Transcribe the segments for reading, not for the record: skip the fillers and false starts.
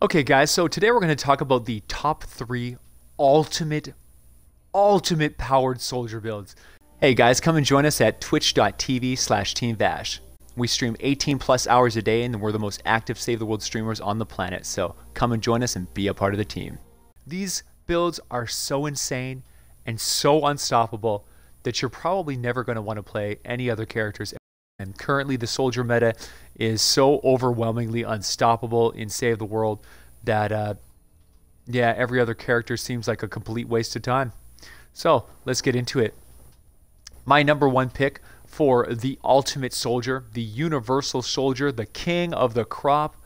Okay, guys, so today we're going to talk about the top three ultimate powered soldier builds. Hey guys, come and join us at twitch.tv/TeamVASH. We stream 18 plus hours a day and we're the most active Save the World streamers on the planet, so come and join us and be a part of the team. These builds are so insane and so unstoppable that you're probably never going to want to play any other characters. And currently the soldier meta is so overwhelmingly unstoppable in Save the World that yeah, every other character seems like a complete waste of time. So let's get into it. My number one pick for the ultimate soldier, the universal soldier, the king of the crop.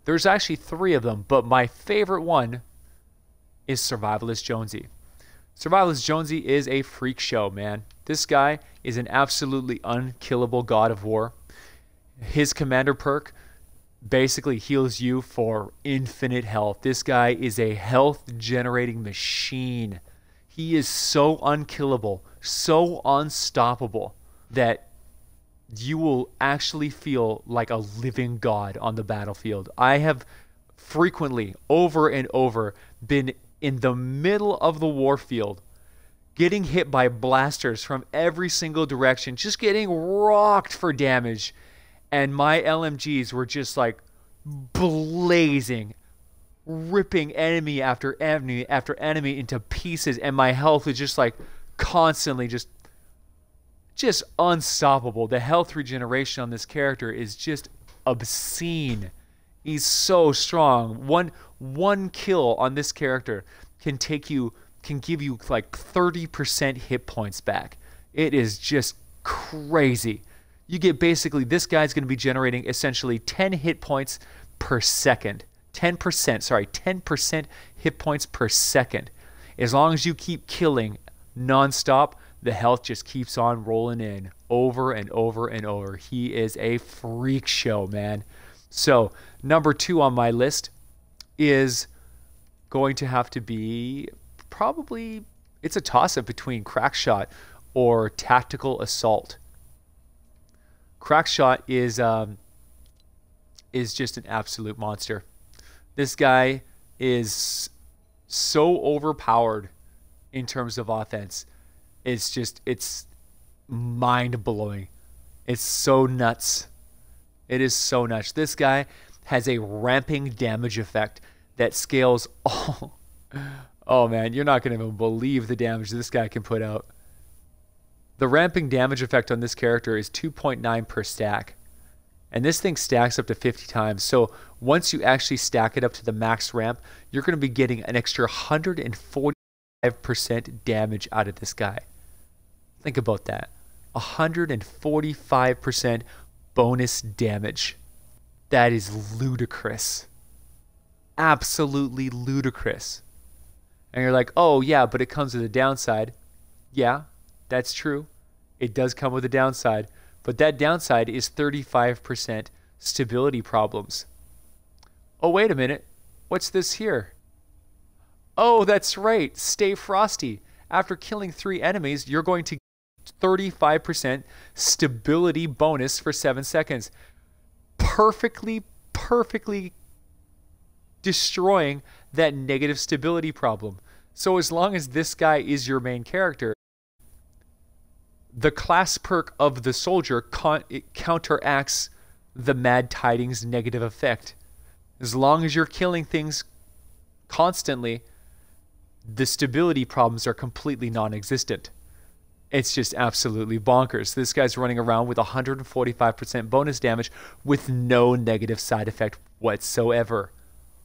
There's actually three of them, but my favorite one is Survivalist Jonesy. Survivalist Jonesy is a freak show, man. This guy is an absolutely unkillable god of war. His commander perk basically heals you for infinite health. This guy is a health generating machine. He is so unkillable, so unstoppable that you will actually feel like a living god on the battlefield. I have frequently, over and over, been in the middle of the warfield, getting hit by blasters from every single direction, just getting rocked for damage. And my LMGs were just like blazing, ripping enemy after enemy after enemy into pieces. And my health was just like constantly just unstoppable. The health regeneration on this character is just obscene. He's so strong. One kill on this character can give you like 30% hit points back. It is just crazy. You get basically, this guy's going to be generating essentially 10 hit points per second. 10% hit points per second. As long as you keep killing nonstop, the health just keeps on rolling in over and over and over. He is a freak show, man. So number two on my list is going to have to be probably, it's a toss-up between Crackshot or Tactical Assault. Crackshot is just an absolute monster. This guy is so overpowered in terms of offense. It's mind-blowing. It's so nuts. It is so nuts. This guy has a ramping damage effect that scales oh man, you're not going to even believe the damage this guy can put out. The ramping damage effect on this character is 2.9 per stack. And this thing stacks up to 50 times. So once you actually stack it up to the max ramp, you're going to be getting an extra 145% damage out of this guy. Think about that. 145% bonus damage. That is ludicrous. Absolutely ludicrous. And you're like, oh yeah, but it comes with a downside. Yeah, that's true. It does come with a downside. But that downside is 35% stability problems. Oh, wait a minute. What's this here? Oh, that's right. Stay frosty. After killing 3 enemies, you're going to get 35% stability bonus for 7 seconds. Perfectly destroying that negative stability problem. So as long as this guy is your main character, the class perk of the soldier it counteracts the Mad Tidings negative effect. As long as you're killing things constantly, the stability problems are completely non-existent. It's just absolutely bonkers. This guy's running around with 145% bonus damage with no negative side effect whatsoever.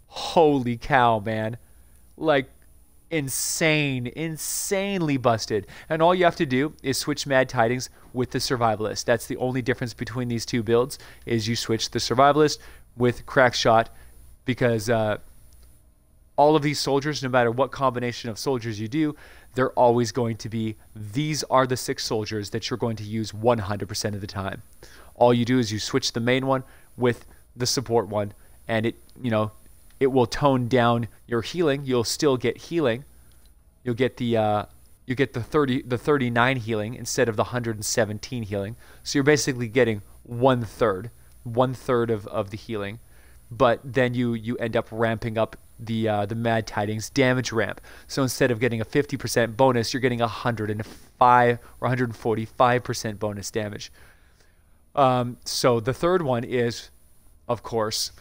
Holy cow, man. Like, insanely busted. And all you have to do is switch Mad Tidings with the Survivalist. That's the only difference between these two builds, is you switch the Survivalist with Crackshot, because all of these soldiers, no matter what combination of soldiers you do, they're always going to be, these are the 6 soldiers that you're going to use 100% of the time. All you do is you switch the main one with the support one, and it will tone down your healing. You'll still get healing. You'll get the 39 healing instead of the 117 healing. So you're basically getting one third of the healing. but then you end up ramping up the Mad Tidings damage ramp. So instead of getting a 50% bonus, you're getting 105 or 145% bonus damage. So the third one is, of course,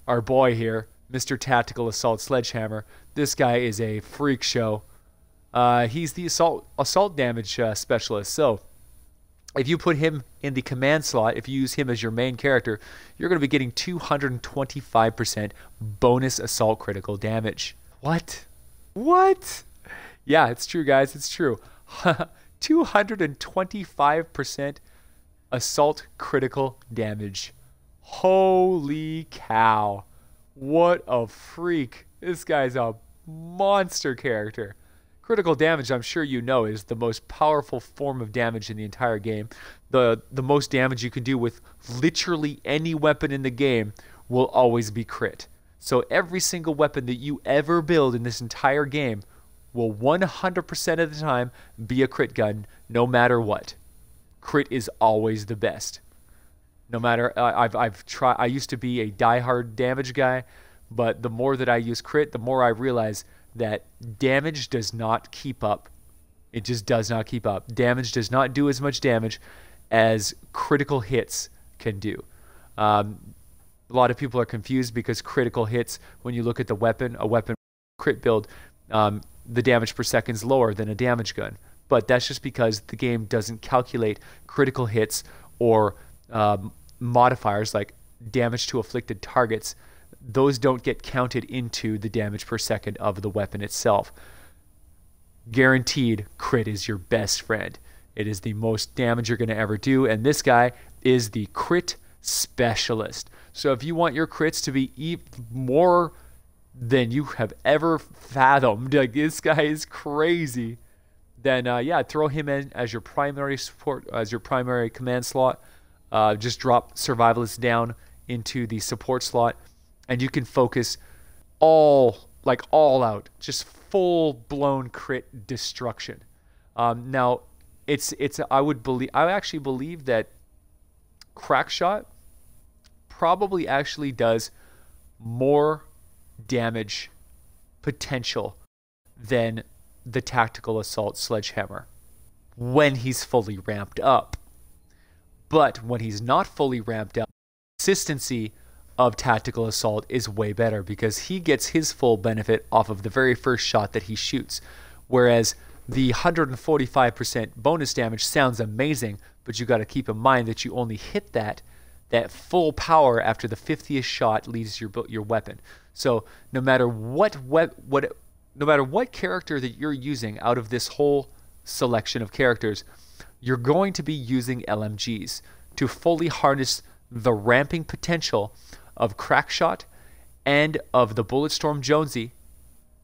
our boy here, Mr. Tactical Assault Sledgehammer. This guy is a freak show. He's the assault damage specialist. So if you put him in the command slot, if you use him as your main character, you're going to be getting 225% bonus assault critical damage. What? What? Yeah, it's true, guys. It's true. 225% assault critical damage. Holy cow. What a freak. This guy's a monster character. Critical damage, I'm sure you know, is the most powerful form of damage in the entire game. The most damage you can do with literally any weapon in the game will always be crit. So every single weapon that you ever build in this entire game will 100% of the time be a crit gun, no matter what. Crit is always the best. No matter, I used to be a diehard damage guy, but the more that I use crit, the more I realize that damage does not keep up. It just does not keep up. Damage does not do as much damage as critical hits can do. A lot of people are confused because critical hits, when you look at a weapon crit build, the damage per second is lower than a damage gun. But that's just because the game doesn't calculate critical hits or modifiers like damage to afflicted targets. Those don't get counted into the damage per second of the weapon itself. Guaranteed, crit is your best friend. It is the most damage you're going to ever do, and this guy is the crit specialist. So if you want your crits to be even more than you have ever fathomed, like this guy is crazy, then yeah, throw him in as your primary support, as your primary command slot. Just drop Survivalist down into the support slot, and you can focus all out, just full-blown crit destruction. Now, I actually believe that Crackshot probably actually does more damage potential than the Tactical Assault Sledgehammer when he's fully ramped up. But when he's not fully ramped up, consistency of Tactical Assault is way better because he gets his full benefit off of the very first shot that he shoots. Whereas the 145% bonus damage sounds amazing, but you got to keep in mind that you only hit that full power after the 50th shot leaves your weapon. So no matter what character that you're using out of this whole selection of characters, you're going to be using LMGs to fully harness the ramping potential of Crackshot and of the Bulletstorm Jonesy.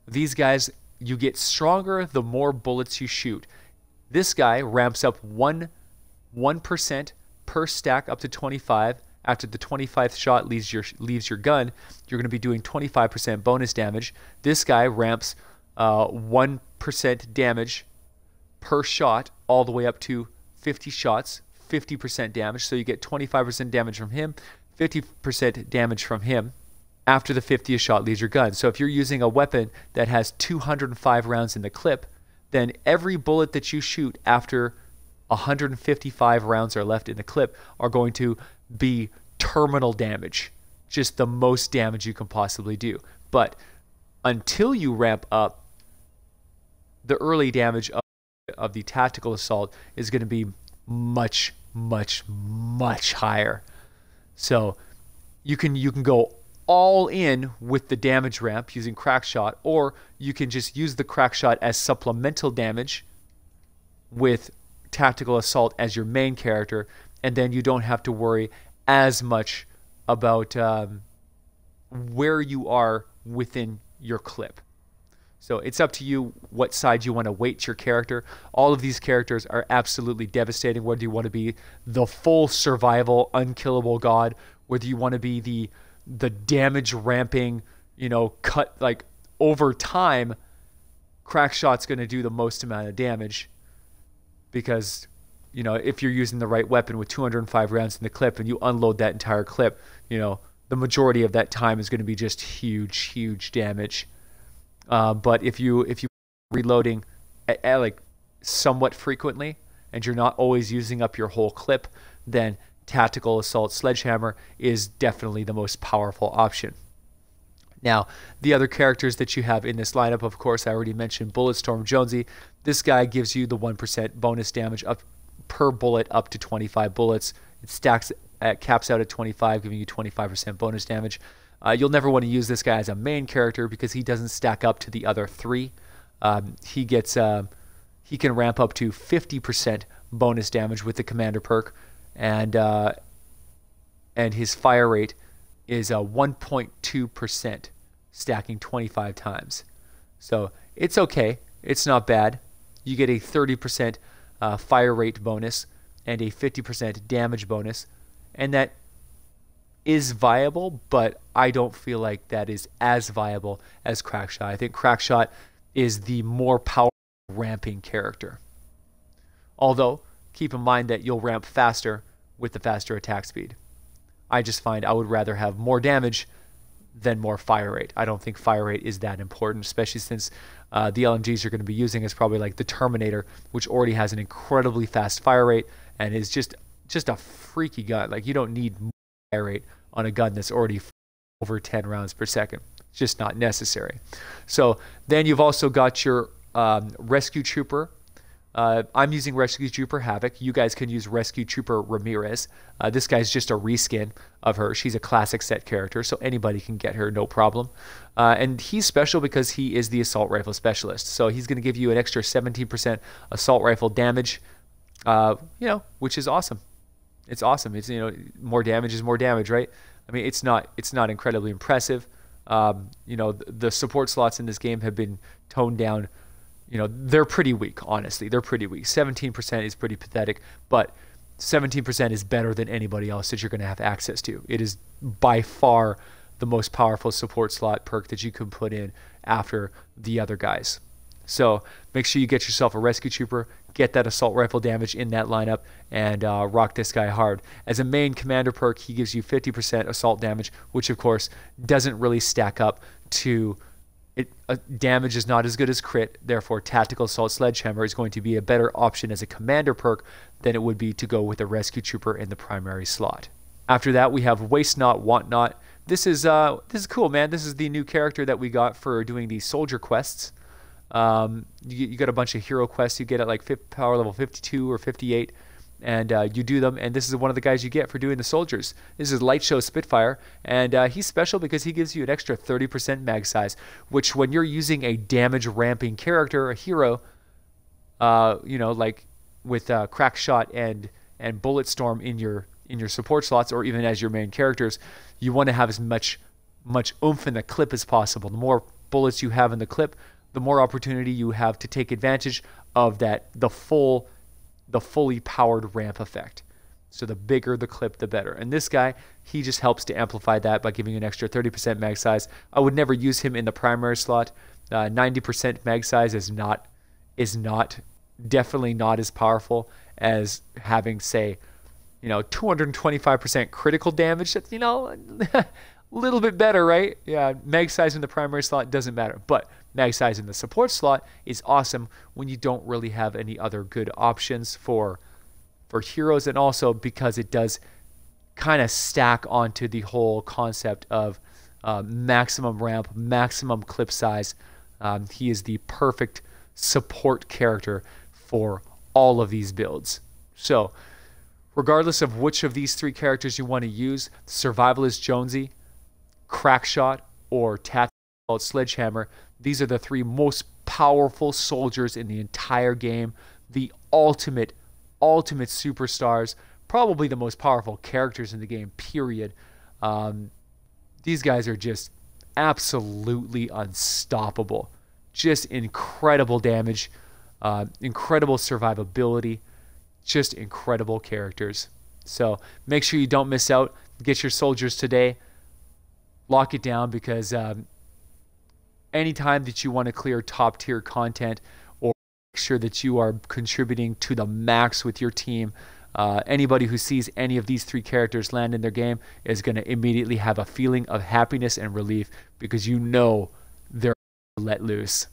These guys, you get stronger the more bullets you shoot. This guy ramps up 1% per stack up to 25. After the 25th shot leaves your gun, you're going to be doing 25% bonus damage. This guy ramps 1% damage per shot all the way up to 50 shots, 50% damage. So you get 25% damage from him, 50% damage from him after the 50th shot leaves your gun. So if you're using a weapon that has 205 rounds in the clip, then every bullet that you shoot after 155 rounds are left in the clip are going to be terminal damage, just the most damage you can possibly do. But until you ramp up, the early damage of the Tactical Assault is going to be much, much, much higher. So you can go all in with the damage ramp using Crackshot, or you can just use the Crackshot as supplemental damage with Tactical Assault as your main character, and then you don't have to worry as much about where you are within your clip. So it's up to you what side you want to weight your character. All of these characters are absolutely devastating, whether you want to be the full survival, unkillable god, whether you want to be the damage ramping, cut like over time. Crackshot's going to do the most amount of damage because, if you're using the right weapon with 205 rounds in the clip and you unload that entire clip, the majority of that time is going to be just huge damage. But if you reloading at like somewhat frequently, and you're not always using up your whole clip, then Tactical Assault Sledgehammer is definitely the most powerful option. Now, the other characters that you have in this lineup, of course, I already mentioned Bulletstorm Jonesy. This guy gives you the 1% bonus damage up per bullet up to 25 bullets. It caps out at 25, giving you 25% bonus damage. You'll never want to use this guy as a main character because he doesn't stack up to the other three. He can ramp up to 50% bonus damage with the commander perk, and his fire rate is 1.2%, stacking 25 times. So it's okay. It's not bad. You get a 30% fire rate bonus and a 50% damage bonus, and that is viable, but I don't feel like that is as viable as Crackshot. I think Crackshot is the more powerful ramping character. Although, keep in mind that you'll ramp faster with the faster attack speed. I just find I would rather have more damage than more fire rate. I don't think fire rate is that important, especially since the LMGs you're going to be using is probably like the Terminator, which already has an incredibly fast fire rate and is just a freaky gun. Like, you don't need more fire rate on a gun that's already over 10 rounds per second. It's just not necessary. So then you've also got your Rescue Trooper. I'm using Rescue Trooper Havoc. You guys can use Rescue Trooper Ramirez. This guy's just a reskin of her. She's a classic set character, so anybody can get her, no problem. And he's special because he is the Assault Rifle Specialist. So he's going to give you an extra 17% Assault Rifle damage, which is awesome. It's awesome. It's, more damage is more damage, right? I mean, it's not incredibly impressive. The support slots in this game have been toned down. They're pretty weak, honestly. They're pretty weak. 17% is pretty pathetic, but 17% is better than anybody else that you're going to have access to. It is by far the most powerful support slot perk that you can put in after the other guys. So make sure you get yourself a Rescue Trooper, get that assault rifle damage in that lineup, and rock this guy hard. As a main commander perk, he gives you 50% assault damage, which of course doesn't really stack up to it. Damage is not as good as crit, therefore Tactical Assault Sledgehammer is going to be a better option as a commander perk than it would be to go with a Rescue Trooper in the primary slot. After that, we have Waste Not, Want Not. This is cool, man. This is the new character that we got for doing these soldier quests. You got a bunch of hero quests you get at like power level 52 or 58, and you do them, and this is one of the guys you get for doing the soldiers. This is Light Show Spitfire, and he's special because he gives you an extra 30% mag size, which when you're using a damage ramping character, a hero, like with Crackshot and Bulletstorm in your support slots, or even as your main characters, you want to have as much oomph in the clip as possible. The more bullets you have in the clip, the more opportunity you have to take advantage of the fully powered ramp effect. So the bigger the clip, the better. And this guy, he just helps to amplify that by giving you an extra 30% mag size. I would never use him in the primary slot. 90% mag size is definitely not as powerful as having, say, 225% critical damage. That's, a little bit better, right? Yeah, mag size in the primary slot doesn't matter, but mag size in the support slot is awesome when you don't really have any other good options for heroes, and also because it does kind of stack onto the whole concept of maximum ramp, maximum clip size. He is the perfect support character for all of these builds. So regardless of which of these three characters you want to use, Survivalist Jonesy, Crackshot, or Tactical Sledgehammer, these are the three most powerful soldiers in the entire game. The ultimate superstars, probably the most powerful characters in the game, period. These guys are just absolutely unstoppable. Just incredible damage, incredible survivability, just incredible characters. So make sure you don't miss out. Get your soldiers today. Lock it down, because anytime that you want to clear top tier content or make sure that you are contributing to the max with your team, Anybody who sees any of these 3 characters land in their game is going to immediately have a feeling of happiness and relief because you know they're let loose.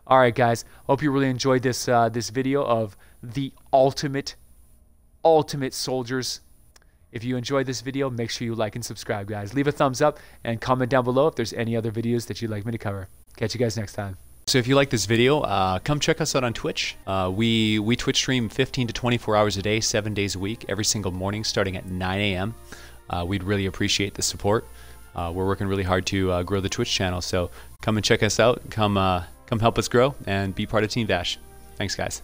All right, guys. Hope you really enjoyed this this video of the ultimate soldiers. If you enjoyed this video, make sure you like and subscribe, guys. Leave a thumbs up and comment down below if there's any other videos that you'd like me to cover. Catch you guys next time. So if you like this video, come check us out on Twitch. We Twitch stream 15 to 24 hours a day, 7 days a week, every single morning starting at 9 a.m. We'd really appreciate the support. We're working really hard to grow the Twitch channel, so come and check us out. Come help us grow and be part of TeamVASH. Thanks, guys.